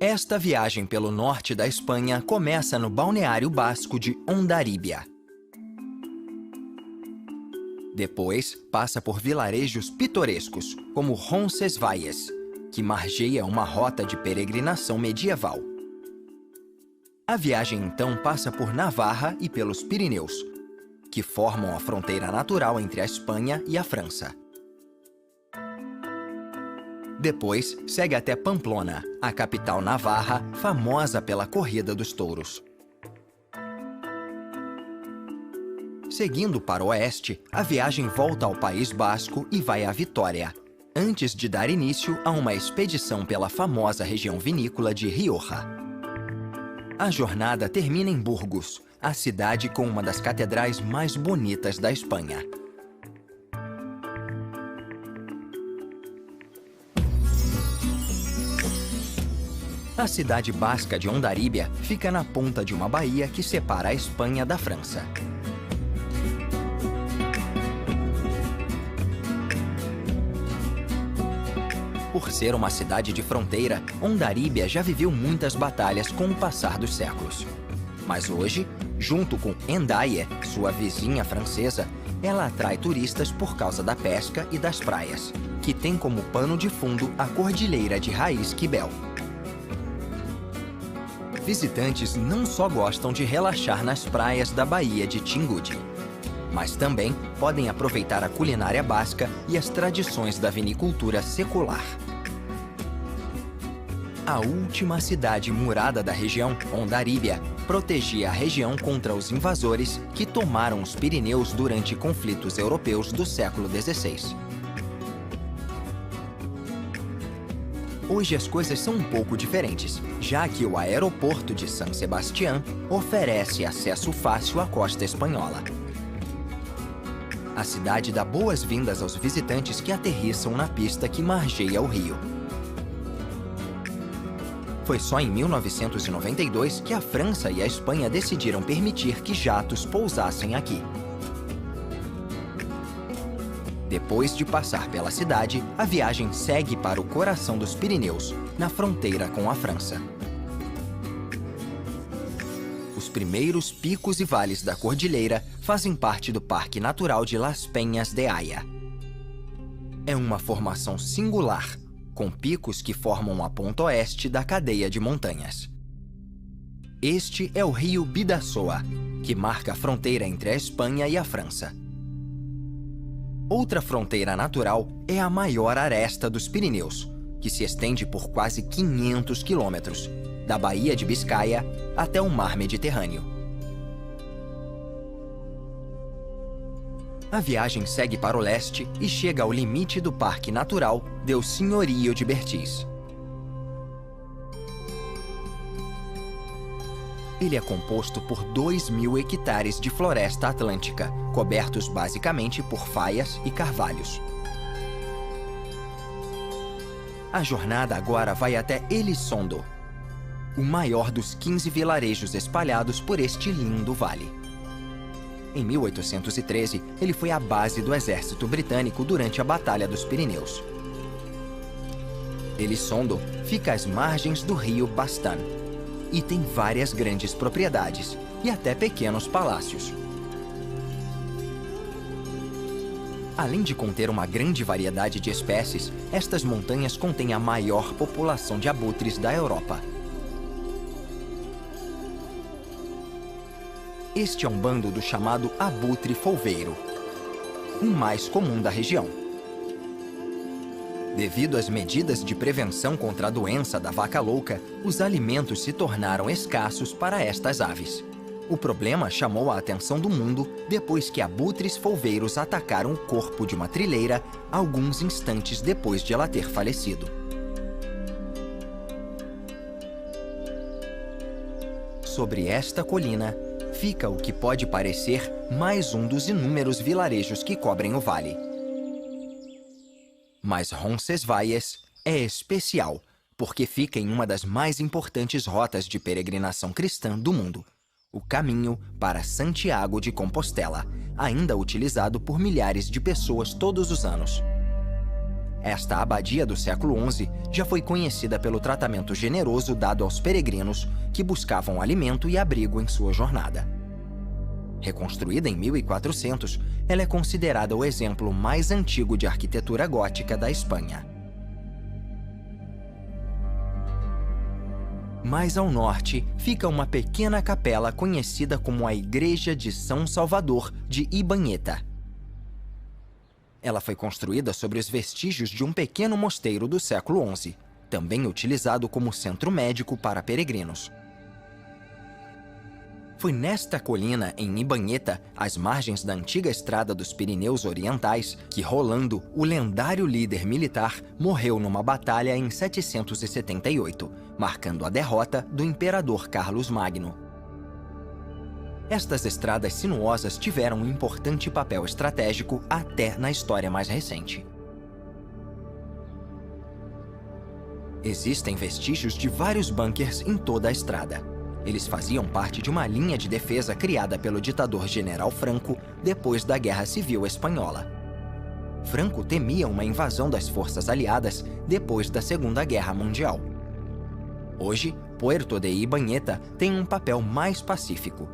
Esta viagem pelo norte da Espanha começa no balneário basco de Hondarribia. Depois, passa por vilarejos pitorescos, como Roncesvalles, que margeia uma rota de peregrinação medieval. A viagem então passa por Navarra e pelos Pirineus, que formam a fronteira natural entre a Espanha e a França. Depois, segue até Pamplona, a capital navarra, famosa pela corrida dos touros. Seguindo para o oeste, a viagem volta ao País Basco e vai a Vitória, antes de dar início a uma expedição pela famosa região vinícola de Rioja. A jornada termina em Burgos, a cidade com uma das catedrais mais bonitas da Espanha. A cidade basca de Hondarribia fica na ponta de uma baía que separa a Espanha da França. Por ser uma cidade de fronteira, Hondarribia já viveu muitas batalhas com o passar dos séculos. Mas hoje, junto com Hendaye, sua vizinha francesa, ela atrai turistas por causa da pesca e das praias, que tem como pano de fundo a cordilheira de Raiz Quibel. Visitantes não só gostam de relaxar nas praias da Baía de Chingudi, mas também podem aproveitar a culinária basca e as tradições da vinicultura secular. A última cidade murada da região, Hondarribia, protegia a região contra os invasores que tomaram os Pirineus durante conflitos europeus do século XVI. Hoje as coisas são um pouco diferentes, já que o aeroporto de San Sebastián oferece acesso fácil à costa espanhola. A cidade dá boas-vindas aos visitantes que aterrissam na pista que margeia o rio. Foi só em 1992 que a França e a Espanha decidiram permitir que jatos pousassem aqui. Depois de passar pela cidade, a viagem segue para o coração dos Pirineus, na fronteira com a França. Os primeiros picos e vales da cordilheira fazem parte do Parque Natural de Las Peñas de Aya. É uma formação singular, com picos que formam a ponta oeste da cadeia de montanhas. Este é o rio Bidasoa, que marca a fronteira entre a Espanha e a França. Outra fronteira natural é a maior aresta dos Pirineus, que se estende por quase 500 quilômetros, da Baía de Biscaia até o Mar Mediterrâneo. A viagem segue para o leste e chega ao limite do Parque Natural del Senhorio de Bertiz. Ele é composto por 2.000 hectares de floresta atlântica, cobertos basicamente por faias e carvalhos. A jornada agora vai até Elizondo, o maior dos 15 vilarejos espalhados por este lindo vale. Em 1813, ele foi a base do exército britânico durante a Batalha dos Pirineus. Elizondo fica às margens do rio Bastan e tem várias grandes propriedades e até pequenos palácios. Além de conter uma grande variedade de espécies, estas montanhas contêm a maior população de abutres da Europa. Este é um bando do chamado abutre folveiro, o mais comum da região. Devido às medidas de prevenção contra a doença da vaca louca, os alimentos se tornaram escassos para estas aves. O problema chamou a atenção do mundo depois que abutres folveiros atacaram o corpo de uma trileira alguns instantes depois de ela ter falecido. Sobre esta colina, fica o que pode parecer mais um dos inúmeros vilarejos que cobrem o vale. Mas Roncesvalles é especial, porque fica em uma das mais importantes rotas de peregrinação cristã do mundo, o caminho para Santiago de Compostela, ainda utilizado por milhares de pessoas todos os anos. Esta abadia do século XI já foi conhecida pelo tratamento generoso dado aos peregrinos que buscavam alimento e abrigo em sua jornada. Reconstruída em 1400, ela é considerada o exemplo mais antigo de arquitetura gótica da Espanha. Mais ao norte fica uma pequena capela conhecida como a Igreja de São Salvador de Ibañeta. Ela foi construída sobre os vestígios de um pequeno mosteiro do século XI, também utilizado como centro médico para peregrinos. Foi nesta colina, em Ibañeta, às margens da antiga estrada dos Pirineus Orientais, que Rolando, o lendário líder militar, morreu numa batalha em 778, marcando a derrota do imperador Carlos Magno. Estas estradas sinuosas tiveram um importante papel estratégico até na história mais recente. Existem vestígios de vários bunkers em toda a estrada. Eles faziam parte de uma linha de defesa criada pelo ditador General Franco depois da Guerra Civil Espanhola. Franco temia uma invasão das forças aliadas depois da Segunda Guerra Mundial. Hoje, Puerto de Ibañeta tem um papel mais pacífico.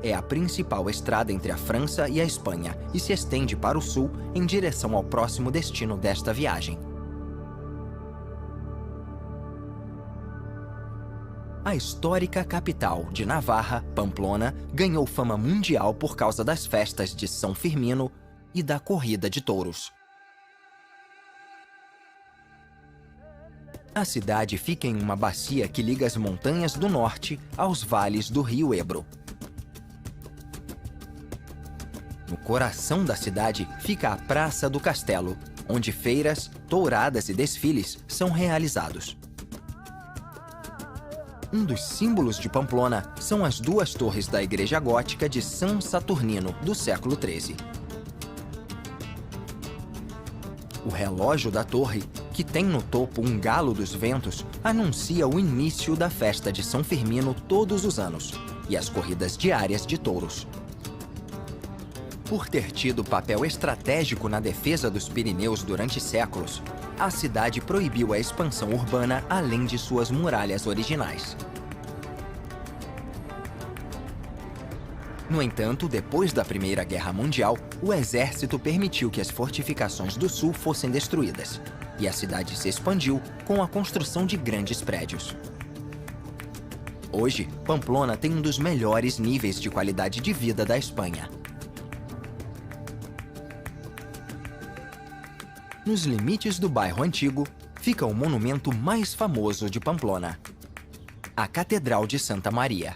É a principal estrada entre a França e a Espanha e se estende para o sul em direção ao próximo destino desta viagem. A histórica capital de Navarra, Pamplona, ganhou fama mundial por causa das festas de São Firmino e da corrida de touros. A cidade fica em uma bacia que liga as montanhas do norte aos vales do rio Ebro. No coração da cidade fica a Praça do Castelo, onde feiras, touradas e desfiles são realizados. Um dos símbolos de Pamplona são as duas torres da igreja gótica de São Saturnino, do século XIII. O relógio da torre, que tem no topo um galo dos ventos, anuncia o início da festa de São Firmino todos os anos e as corridas diárias de touros. Por ter tido papel estratégico na defesa dos Pirineus durante séculos, a cidade proibiu a expansão urbana além de suas muralhas originais. No entanto, depois da Primeira Guerra Mundial, o exército permitiu que as fortificações do sul fossem destruídas, e a cidade se expandiu com a construção de grandes prédios. Hoje, Pamplona tem um dos melhores níveis de qualidade de vida da Espanha. Nos limites do bairro antigo, fica o monumento mais famoso de Pamplona, a Catedral de Santa Maria.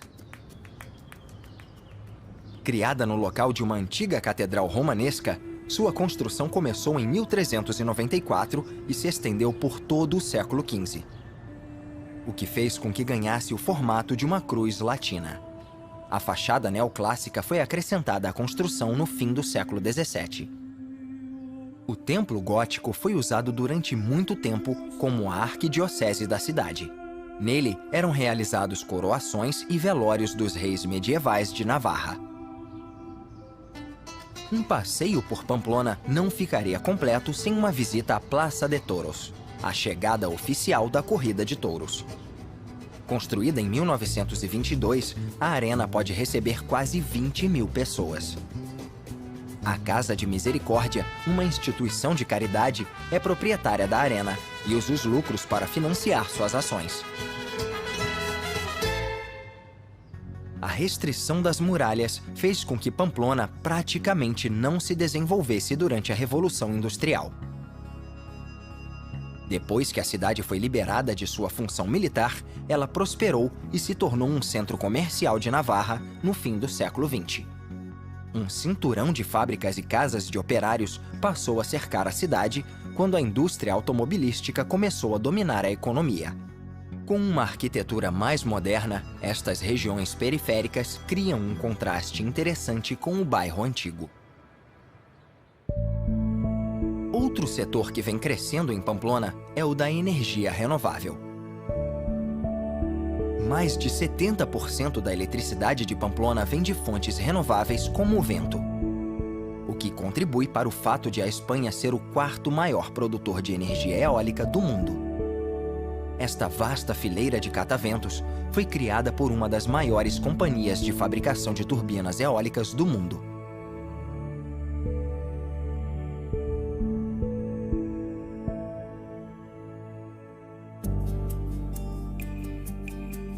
Criada no local de uma antiga catedral romanesca, sua construção começou em 1394 e se estendeu por todo o século XV, o que fez com que ganhasse o formato de uma cruz latina. A fachada neoclássica foi acrescentada à construção no fim do século XVII. O templo gótico foi usado durante muito tempo como a arquidiocese da cidade. Nele eram realizados coroações e velórios dos reis medievais de Navarra. Um passeio por Pamplona não ficaria completo sem uma visita à Plaça de Toros, a chegada oficial da corrida de touros. Construída em 1922, a arena pode receber quase 20 mil pessoas. A Casa de Misericórdia, uma instituição de caridade, é proprietária da arena e usa os lucros para financiar suas ações. A restrição das muralhas fez com que Pamplona praticamente não se desenvolvesse durante a Revolução Industrial. Depois que a cidade foi liberada de sua função militar, ela prosperou e se tornou um centro comercial de Navarra no fim do século XX. Um cinturão de fábricas e casas de operários passou a cercar a cidade quando a indústria automobilística começou a dominar a economia. Com uma arquitetura mais moderna, estas regiões periféricas criam um contraste interessante com o bairro antigo. Outro setor que vem crescendo em Pamplona é o da energia renovável. Mais de 70% da eletricidade de Pamplona vem de fontes renováveis como o vento. O que contribui para o fato de a Espanha ser o quarto maior produtor de energia eólica do mundo. Esta vasta fileira de cataventos foi criada por uma das maiores companhias de fabricação de turbinas eólicas do mundo.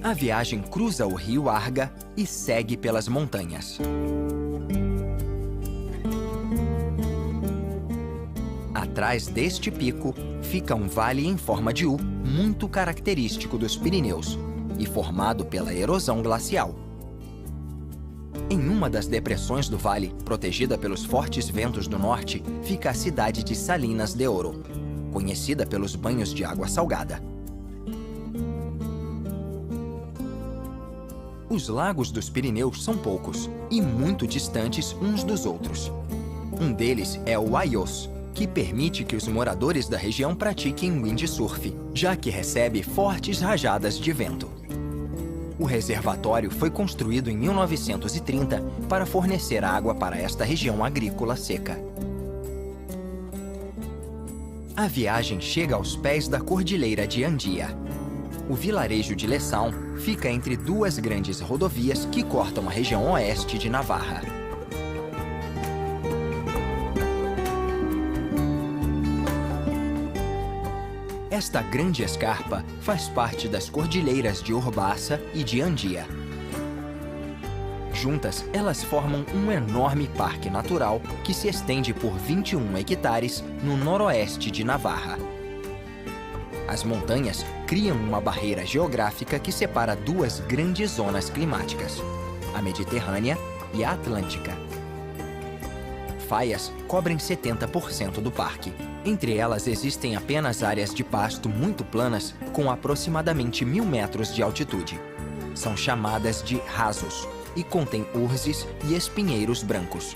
A viagem cruza o rio Arga e segue pelas montanhas. Atrás deste pico fica um vale em forma de U, muito característico dos Pirineus e formado pela erosão glacial. Em uma das depressões do vale, protegida pelos fortes ventos do norte, fica a cidade de Salinas de Oro, conhecida pelos banhos de água salgada. Os lagos dos Pirineus são poucos e muito distantes uns dos outros. Um deles é o Ayos, que permite que os moradores da região pratiquem windsurf, já que recebe fortes rajadas de vento. O reservatório foi construído em 1930 para fornecer água para esta região agrícola seca. A viagem chega aos pés da Cordilheira de Andia. O vilarejo de Leção fica entre duas grandes rodovias que cortam a região oeste de Navarra. Esta grande escarpa faz parte das cordilheiras de Urbaça e de Andia. Juntas, elas formam um enorme parque natural que se estende por 21 hectares no noroeste de Navarra. As montanhas criam uma barreira geográfica que separa duas grandes zonas climáticas, a Mediterrânea e a Atlântica. Faias cobrem 70% do parque. Entre elas existem apenas áreas de pasto muito planas com aproximadamente 1000 metros de altitude. São chamadas de rasos e contêm urzes e espinheiros brancos.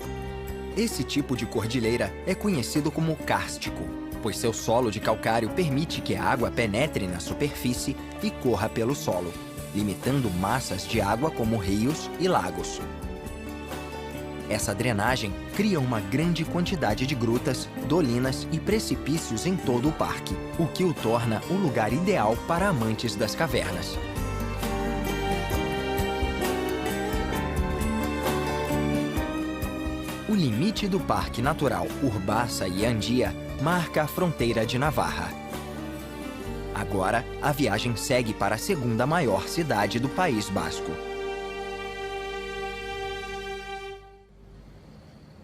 Esse tipo de cordilheira é conhecido como kárstico, pois seu solo de calcário permite que a água penetre na superfície e corra pelo solo, limitando massas de água como rios e lagos. Essa drenagem cria uma grande quantidade de grutas, dolinas e precipícios em todo o parque, o que o torna o lugar ideal para amantes das cavernas. O limite do Parque Natural Urbaça e Andia marca a fronteira de Navarra. Agora, a viagem segue para a segunda maior cidade do País Basco.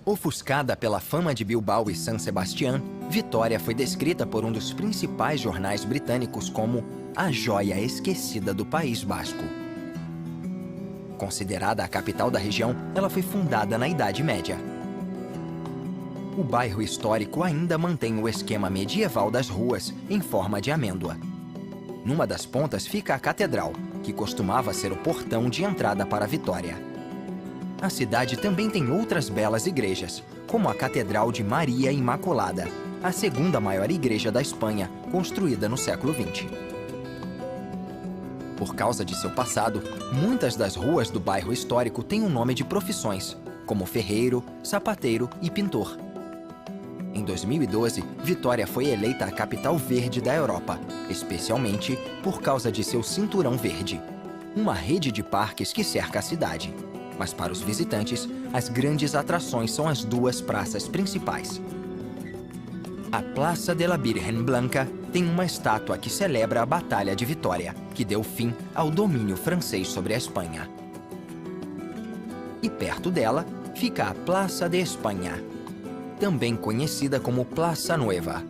Ofuscada pela fama de Bilbao e San Sebastián, Vitória foi descrita por um dos principais jornais britânicos como a joia esquecida do País Basco. Considerada a capital da região, ela foi fundada na Idade Média. O bairro histórico ainda mantém o esquema medieval das ruas em forma de amêndoa. Numa das pontas fica a catedral, que costumava ser o portão de entrada para Vitória. A cidade também tem outras belas igrejas, como a Catedral de Maria Imaculada, a segunda maior igreja da Espanha, construída no século XX. Por causa de seu passado, muitas das ruas do bairro histórico têm um nome de profissões, como ferreiro, sapateiro e pintor. Em 2012, Vitória foi eleita a capital verde da Europa, especialmente por causa de seu cinturão verde, uma rede de parques que cerca a cidade. Mas para os visitantes, as grandes atrações são as duas praças principais. A Plaça de la Virgen Blanca tem uma estátua que celebra a Batalha de Vitória, que deu fim ao domínio francês sobre a Espanha. E perto dela fica a Plaça de Espanha, também conhecida como Plaça Nueva.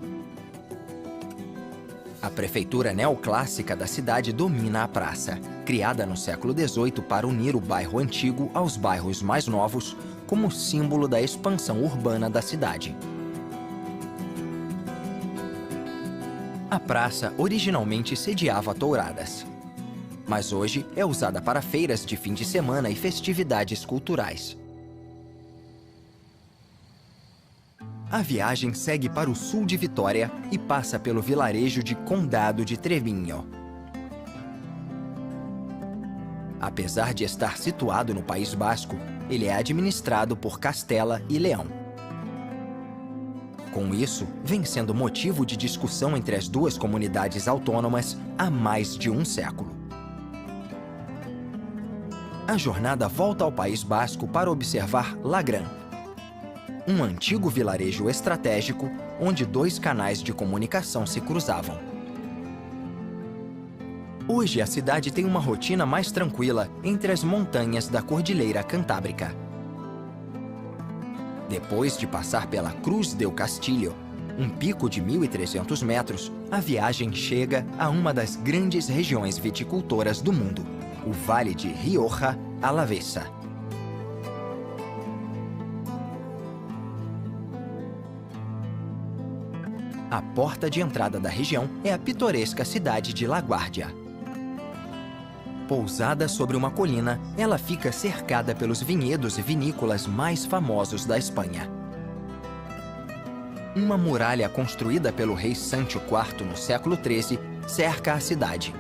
A prefeitura neoclássica da cidade domina a praça, criada no século XVIII para unir o bairro antigo aos bairros mais novos, como símbolo da expansão urbana da cidade. A praça originalmente sediava touradas, mas hoje é usada para feiras de fim de semana e festividades culturais. A viagem segue para o sul de Vitória e passa pelo vilarejo de Condado de Treviño. Apesar de estar situado no País Basco, ele é administrado por Castela e Leão. Com isso, vem sendo motivo de discussão entre as duas comunidades autônomas há mais de um século. A jornada volta ao País Basco para observar La Gran, um antigo vilarejo estratégico onde dois canais de comunicação se cruzavam. Hoje, a cidade tem uma rotina mais tranquila entre as montanhas da Cordilheira Cantábrica. Depois de passar pela Cruz del Castillo, um pico de 1.300 metros, a viagem chega a uma das grandes regiões viticultoras do mundo, o Vale de Rioja Alavesa. A porta de entrada da região é a pitoresca cidade de La Guardia. Pousada sobre uma colina, ela fica cercada pelos vinhedos e vinícolas mais famosos da Espanha. Uma muralha construída pelo rei Sancho IV no século XIII cerca a cidade.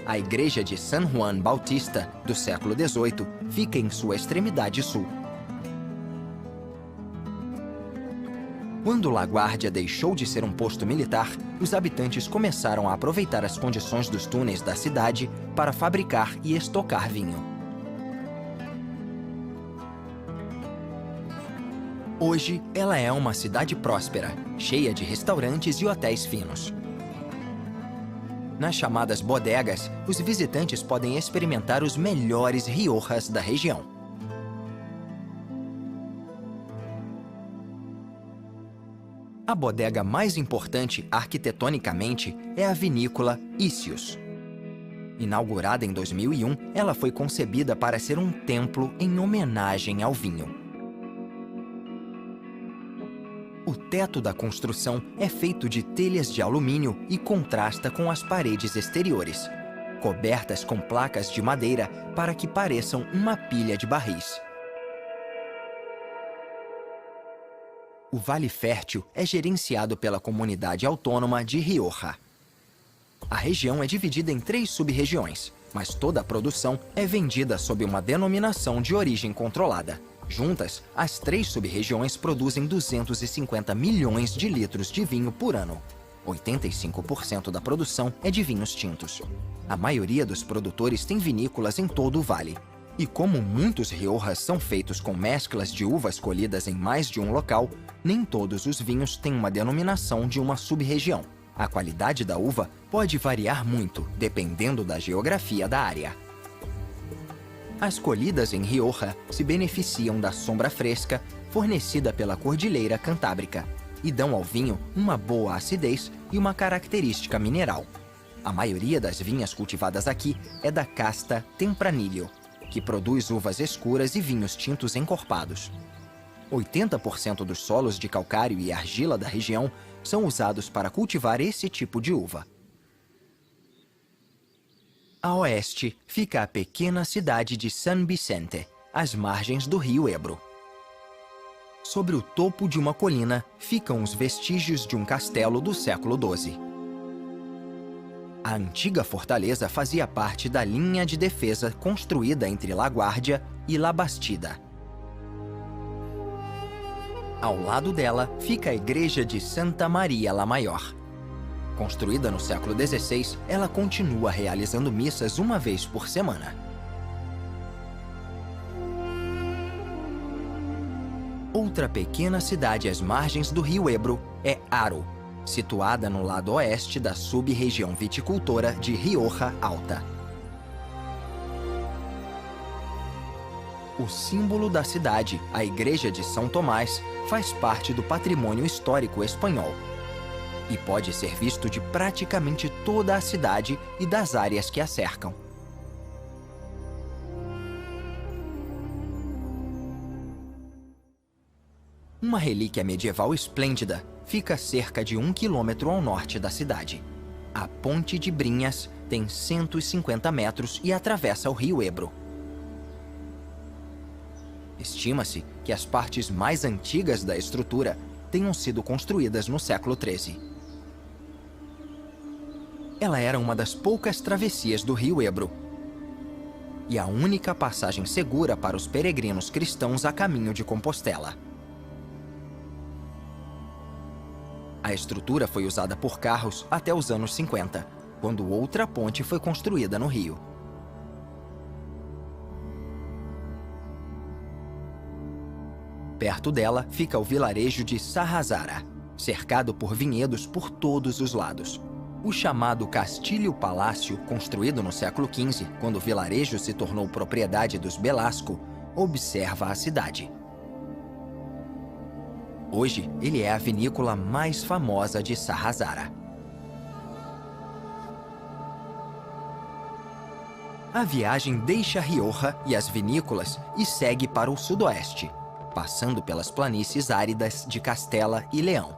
A igreja de San Juan Bautista, do século XVIII, fica em sua extremidade sul. Quando La Guardia deixou de ser um posto militar, os habitantes começaram a aproveitar as condições dos túneis da cidade para fabricar e estocar vinho. Hoje, ela é uma cidade próspera, cheia de restaurantes e hotéis finos. Nas chamadas bodegas, os visitantes podem experimentar os melhores riojas da região. A bodega mais importante arquitetonicamente é a vinícola Icius. Inaugurada em 2001, ela foi concebida para ser um templo em homenagem ao vinho. O teto da construção é feito de telhas de alumínio e contrasta com as paredes exteriores, cobertas com placas de madeira para que pareçam uma pilha de barris. O Vale Fértil é gerenciado pela comunidade autônoma de Rioja. A região é dividida em 3 sub-regiões, mas toda a produção é vendida sob uma denominação de origem controlada. Juntas, as 3 sub-regiões produzem 250 milhões de litros de vinho por ano. 85% da produção é de vinhos tintos. A maioria dos produtores tem vinícolas em todo o vale. E como muitos riojas são feitos com mesclas de uvas colhidas em mais de um local, nem todos os vinhos têm uma denominação de uma sub-região. A qualidade da uva pode variar muito, dependendo da geografia da área. As colhidas em Rioja se beneficiam da sombra fresca fornecida pela Cordilheira Cantábrica e dão ao vinho uma boa acidez e uma característica mineral. A maioria das vinhas cultivadas aqui é da casta Tempranillo, que produz uvas escuras e vinhos tintos encorpados. 80% dos solos de calcário e argila da região são usados para cultivar esse tipo de uva. A oeste fica a pequena cidade de San Vicente, às margens do rio Ebro. Sobre o topo de uma colina ficam os vestígios de um castelo do século XII. A antiga fortaleza fazia parte da linha de defesa construída entre La Guardia e La Bastida. Ao lado dela fica a igreja de Santa Maria la Maior. Construída no século XVI, ela continua realizando missas uma vez por semana. Outra pequena cidade às margens do rio Ebro é Haro, situada no lado oeste da sub-região viticultora de Rioja Alta. O símbolo da cidade, a Igreja de São Tomás, faz parte do patrimônio histórico espanhol e pode ser visto de praticamente toda a cidade e das áreas que a cercam. Uma relíquia medieval esplêndida fica a cerca de 1 quilômetro ao norte da cidade. A Ponte de Brinhas tem 150 metros e atravessa o rio Ebro. Estima-se que as partes mais antigas da estrutura tenham sido construídas no século XIII. Ela era uma das poucas travessias do rio Ebro e a única passagem segura para os peregrinos cristãos a caminho de Compostela. A estrutura foi usada por carros até os anos 50, quando outra ponte foi construída no rio. Perto dela fica o vilarejo de Sarrazara, cercado por vinhedos por todos os lados. O chamado Castilho Palácio, construído no século XV, quando o vilarejo se tornou propriedade dos Belasco, observa a cidade. Hoje, ele é a vinícola mais famosa de Sarrazara. A viagem deixa Rioja e as vinícolas e segue para o sudoeste, passando pelas planícies áridas de Castela e Leão.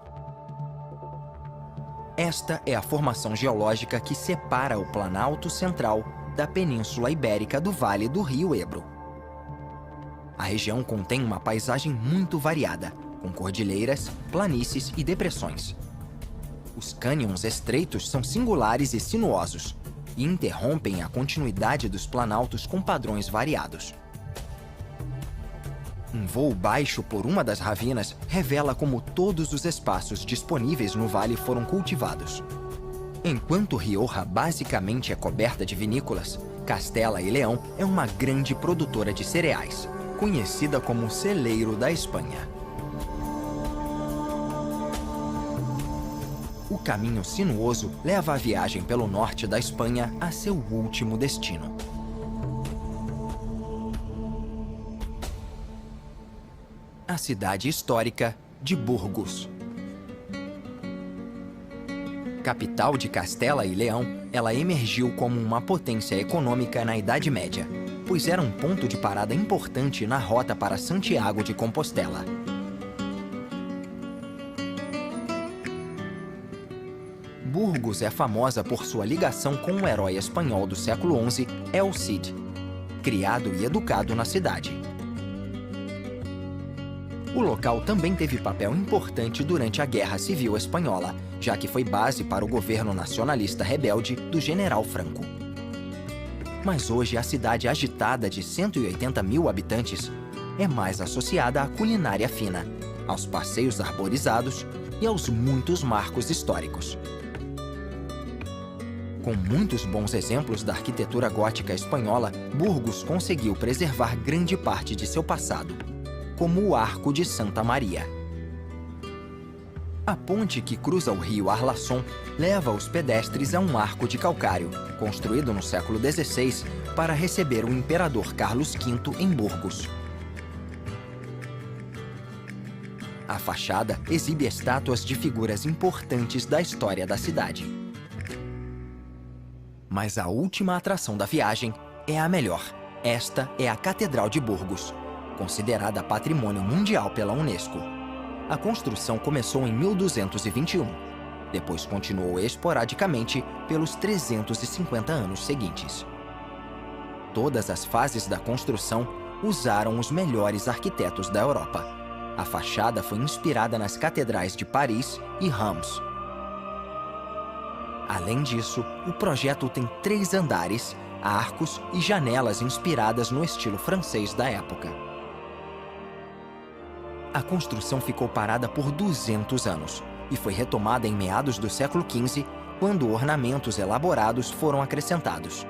Esta é a formação geológica que separa o Planalto Central da Península Ibérica do Vale do Rio Ebro. A região contém uma paisagem muito variada, com cordilheiras, planícies e depressões. Os cânions estreitos são singulares e sinuosos, e interrompem a continuidade dos planaltos com padrões variados. Um voo baixo por uma das ravinas revela como todos os espaços disponíveis no vale foram cultivados. Enquanto Rioja basicamente é coberta de vinícolas, Castela e Leão é uma grande produtora de cereais, conhecida como o celeiro da Espanha. O caminho sinuoso leva a viagem pelo norte da Espanha a seu último destino. A cidade histórica de Burgos. Capital de Castela e Leão, ela emergiu como uma potência econômica na Idade Média, pois era um ponto de parada importante na rota para Santiago de Compostela. Burgos é famosa por sua ligação com o herói espanhol do século XI, El Cid, criado e educado na cidade. O local também teve papel importante durante a Guerra Civil Espanhola, já que foi base para o governo nacionalista rebelde do General Franco. Mas hoje a cidade agitada de 180 mil habitantes é mais associada à culinária fina, aos passeios arborizados e aos muitos marcos históricos. Com muitos bons exemplos da arquitetura gótica espanhola, Burgos conseguiu preservar grande parte de seu passado, como o Arco de Santa Maria. A ponte que cruza o rio Arlançon leva os pedestres a um arco de calcário, construído no século XVI para receber o imperador Carlos V em Burgos. A fachada exibe estátuas de figuras importantes da história da cidade. Mas a última atração da viagem é a melhor. Esta é a Catedral de Burgos, considerada Patrimônio Mundial pela Unesco. A construção começou em 1221, depois continuou esporadicamente pelos 350 anos seguintes. Todas as fases da construção usaram os melhores arquitetos da Europa. A fachada foi inspirada nas catedrais de Paris e Reims. Além disso, o projeto tem 3 andares, arcos e janelas inspiradas no estilo francês da época. A construção ficou parada por 200 anos e foi retomada em meados do século XV, quando ornamentos elaborados foram acrescentados.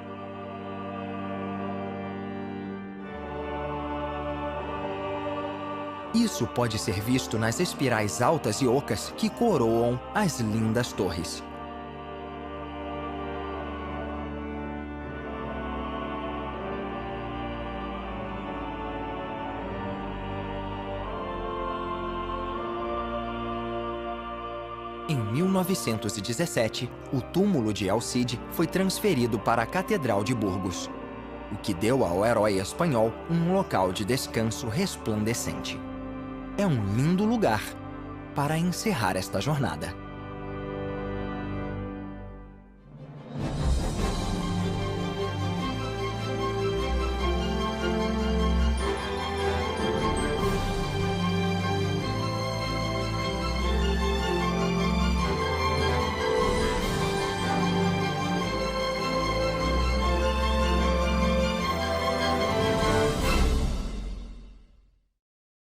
Isso pode ser visto nas espirais altas e ocas que coroam as lindas torres. Em 1917, o túmulo de El Cid foi transferido para a Catedral de Burgos, o que deu ao herói espanhol um local de descanso resplandecente. É um lindo lugar para encerrar esta jornada.